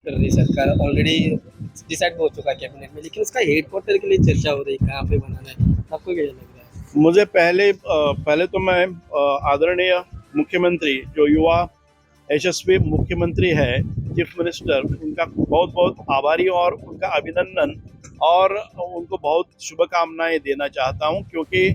कर रही सरकार ऑलरेडी डिसाइड हो चुका है कैबिनेट में, लेकिन उसका हेडक्वार्टर के लिए चर्चा हो रही है कहाँ पे बनाना है। आपको क्या लग रहा है? मुझे पहले तो मैं आदरणीय मुख्यमंत्री जो युवा यशस्वी मुख्यमंत्री है, चीफ मिनिस्टर, उनका बहुत बहुत आभारी और उनका अभिनंदन और उनको बहुत शुभकामनाएं देना चाहता हूं, क्योंकि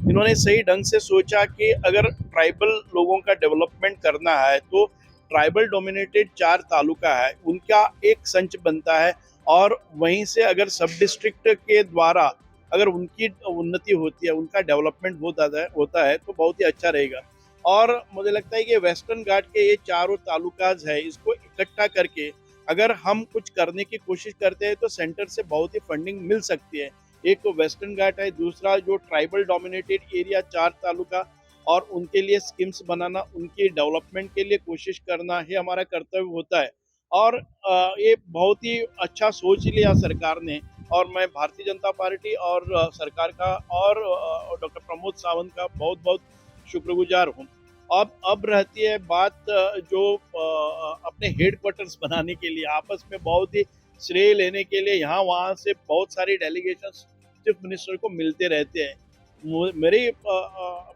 इन्होंने सही ढंग से सोचा कि अगर ट्राइबल लोगों का डेवलपमेंट करना है तो ट्राइबल डोमिनेटेड 4 तालुका है उनका एक संच बनता है, और वहीं से अगर सब डिस्ट्रिक्ट के द्वारा अगर उनकी उन्नति होती है, उनका डेवलपमेंट होता है तो बहुत ही अच्छा रहेगा। और मुझे लगता है कि वेस्टर्न घाट के ये चारों तालुकाज है, इसको इकट्ठा करके अगर हम कुछ करने की कोशिश करते हैं तो सेंटर से बहुत ही फंडिंग मिल सकती है। एक तो वेस्टर्न घाट है, दूसरा जो ट्राइबल डोमिनेटेड एरिया 4 तालुका, और उनके लिए स्कीम्स बनाना, उनकी डेवलपमेंट के लिए कोशिश करना ही हमारा कर्तव्य होता है। और ये बहुत ही अच्छा सोच लिया सरकार ने, और मैं भारतीय जनता पार्टी और सरकार का और डॉक्टर प्रमोद सावंत का बहुत बहुत शुक्रगुजार हूँ। अब रहती है बात जो अपने हेडक्वार्टर्स बनाने के लिए आपस में बहुत ही श्रेय लेने के लिए यहाँ वहाँ से बहुत सारी डेलीगेशन चीफ मिनिस्टर को मिलते रहते हैं।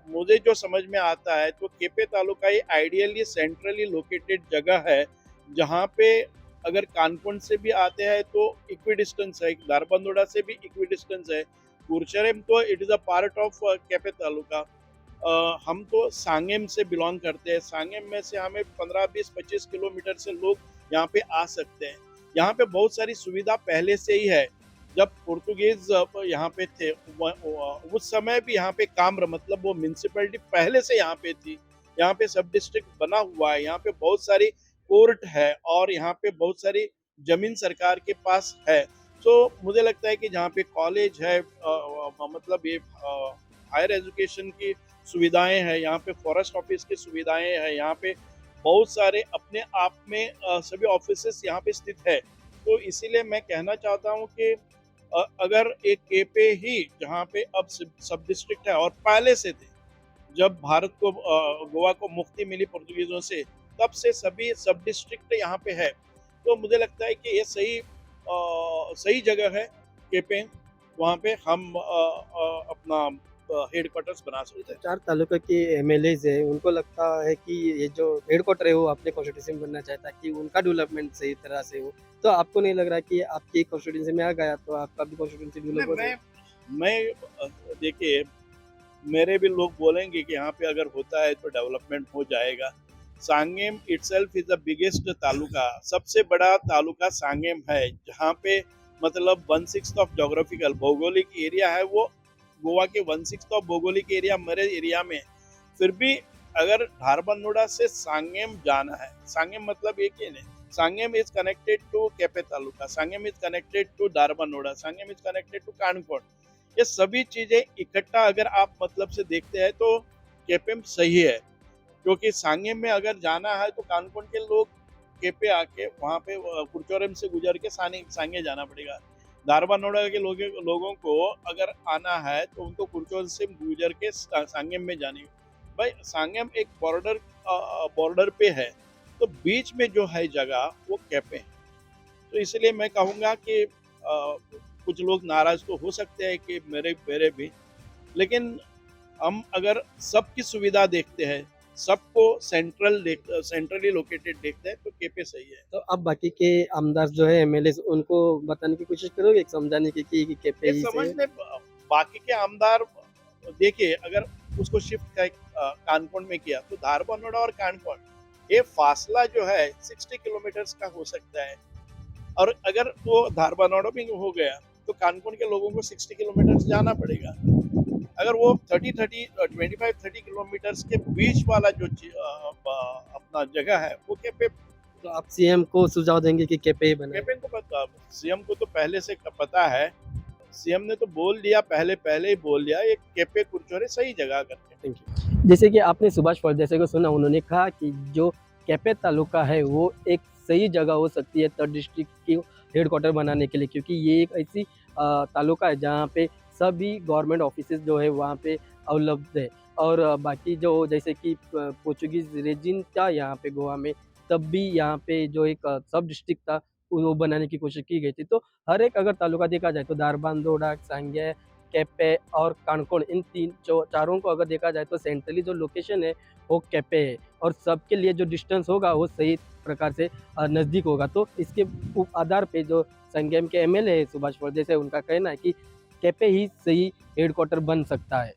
मुझे जो समझ में आता है तो केपे तालुका ये आइडियली सेंट्रली लोकेटेड जगह है, जहाँ पे अगर कानपुर से भी आते हैं तो इक्वी डिस्टेंस है, धारबंदोड़ा से भी इक्वी डिस्टेंस है। कुरचरेम तो it is a part of Quepem taluka. हम तो सांगेम से बिलोंग करते हैं। सांगेम में से हमें 15-20-25 किलोमीटर से लोग यहाँ पे आ सकते हैं। यहाँ पे बहुत सारी सुविधा पहले से ही है। जब पुर्तगीज यहाँ पे थे उस समय भी यहाँ पे काम्र, मतलब वो म्यूनसिपैलिटी पहले से यहाँ पे थी। यहाँ पे सब डिस्ट्रिक्ट बना हुआ है, यहाँ पे बहुत सारी कोर्ट है और यहाँ पे बहुत सारी जमीन सरकार के पास है। तो मुझे लगता है कि जहाँ पे कॉलेज है, मतलब ये हायर एजुकेशन की सुविधाएं हैं, यहाँ पे फॉरेस्ट ऑफिस की सुविधाएं हैं, यहाँ पे बहुत सारे अपने आप में सभी ऑफिस यहाँ पे स्थित है। तो इसीलिए मैं कहना चाहता हूँ कि अगर एक केपे ही जहाँ पे अब सब डिस्ट्रिक्ट है, और पहले से थे जब भारत को गोवा को मुक्ति मिली पुर्तगीजों से, तब से सभी सब डिस्ट्रिक्ट यहाँ पे है। तो मुझे लगता है कि ये सही जगह है केपे, वहाँ पे हम अपना हेडक्वार्टर्स बना ये सकते जो हैं। 4 तालुका के एमएलएज है उनको लगता है कि ये जो हेडक्वार्टर है वो अपने कॉन्स्टिट्यूंसी में बनना चाहता है कि उनका डेवलपमेंट सही तरह से हो। तो आपको नहीं लग रहा कि आपकी कॉन्स्टिट्यूंसी में आ गया तो आपका भी कॉन्स्टिट्यूंसी मैं डेवलप हो जाए? मैं मैं देखिए, मेरे भी लोग बोलेंगे कि यहाँ पे अगर होता है तो डेवलपमेंट हो जाएगा। Sanguem itself is the biggest taluka, सबसे बड़ा तालुका सांगेम है, जहाँ पे मतलब 1/6 ऑफ जोग्राफिकल भौगोलिक एरिया है वो गोवा के 1/6 ऑफ भौगोलिक एरिया मेरे एरिया में। फिर भी अगर धारबंदोड़ा से सांगेम जाना है, सांगेम मतलब एक ही नहीं, Sanguem is connected to Quepem taluka, Sanguem is connected to Dharbandora, Sanguem is connected to Canacona. ये सभी चीजें इकट्ठा अगर आप मतलब से देखते हैं तो केपेम सही है, क्योंकि सांगेम में अगर जाना है तो कानकोट के लोग केपे आके वहाँ पे कुरचोरम से गुजर के सांगे जाना पड़ेगा। धारबानोड़ा के लोगों को अगर आना है तो उनको कुरचोर से गुजर के सांगेम में जानी। भाई सांगेम एक बॉर्डर पे है, तो बीच में जो है जगह वो केपे है। तो इसलिए मैं कहूँगा कि कुछ लोग नाराज तो हो सकते हैं कि मेरे मेरे भी, लेकिन हम अगर सबकी सुविधा देखते हैं, सबको सेंट्रली लोकेटेड देखते हैं तो केपे सही है। तो अब बाकी के आमदार जो है एमएलए उनको बताने की कोशिश करोगे समझाने की कि कैपे ये ही से समझने बाकी के आमदार, देखिए अगर उसको शिफ्ट कानकोट में किया तो धारबनोड़ा और कानकोट ये फासला जो है 60 किलोमीटर का हो सकता है, और अगर वो धारबनोड़ा में हो गया तो कानकोट के लोगों को 60 किलोमीटर जाना पड़ेगा। अगर वो 25-30 किलोमीटर के बीच वाला जो अपना जगह है वो केपे। तो आप सीएम को सुझाव देंगे कि कैपे ही बनाए? केपे को पता, सीएम को तो पहले से पता है, सीएम ने तो बोल दिया, पहले पहले ही बोल दिया ये केपे कुरचोरे सही जगह करके। Thank you. जैसे कि आपने सुभाष फलदेसाई को सुना, उन्होंने कहा कि जो कैपे तालुका है वो एक सही जगह हो सकती है थर्ड डिस्ट्रिक्ट की हेडक्वार्टर बनाने के लिए, क्योंकि ये एक ऐसी तालुका है जहाँ पे सभी गवर्नमेंट ऑफिसेज जो है वहाँ पे उपलब्ध है। और बाकी जो जैसे कि पोर्चुगीज रेजिन था यहाँ पे गोवा में, तब भी यहाँ पे जो एक सब डिस्ट्रिक्ट था वो बनाने की कोशिश की गई थी। तो हर एक अगर तालुका देखा जाए तो दारबांदोड़ा, सांगे, कैपे और कानकोण इन चारों को अगर देखा जाए तो सेंट्रली जो लोकेशन है वो कैपे है और सबके लिए जो डिस्टेंस होगा वो सही प्रकार से नज़दीक होगा। तो इसके आधार पे जो संगम के एमएलए है सुभाष फळदेसाई, उनका कहना है कि कैपे ही सही हेडक्वार्टर बन सकता है।